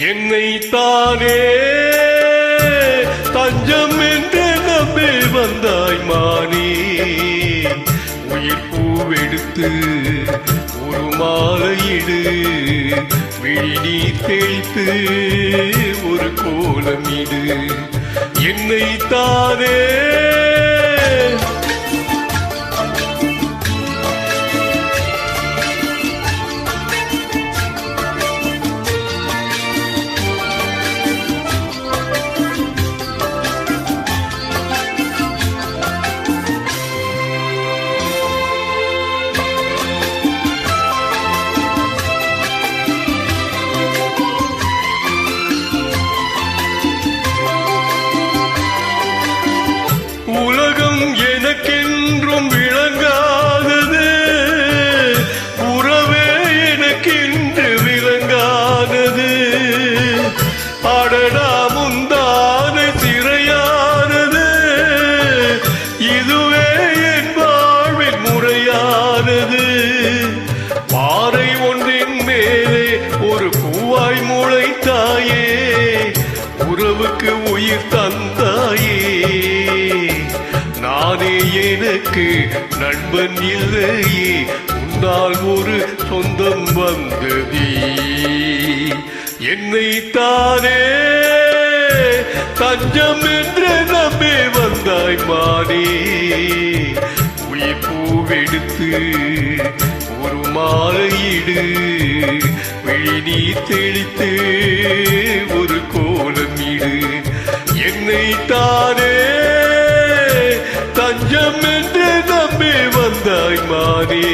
என்னை தானே தஞ்சம் என்று நம்பி வந்தாய் மானே. உயிர் பூவெடுத்து ஒரு மாலையிடு, விழி நீர் தெளித்து ஒரு கோலமிடு. என்னை தானே உலகம் எனக்கென்றும் விளங்காதது, உறவே எனக்கென்று விளங்காதது. அடடா முந்தானை சிறையானது, இதுவே என் வாழ்வின் முறையானது. பாறை ஒன்றின் மேலே ஒரு பூவாய் முளைத்தாயே, உறவுக்கு உயிர் தந்தாயே. நானே எனக்கு நண்பன் இல்லையே, உன்னால் ஒரு சொந்தம் வந்ததே. என்னை தானே தஞ்சம் என்று நம்பி வந்தாய் மானே. உயிர் பூவெடுத்து ஒரு மாலையிடு, விழி நீர் தெளித்து ஒரு கோலமிடு. என்னை தானே தஞ்சம் என்று நம்பி வந்தாய் மானே.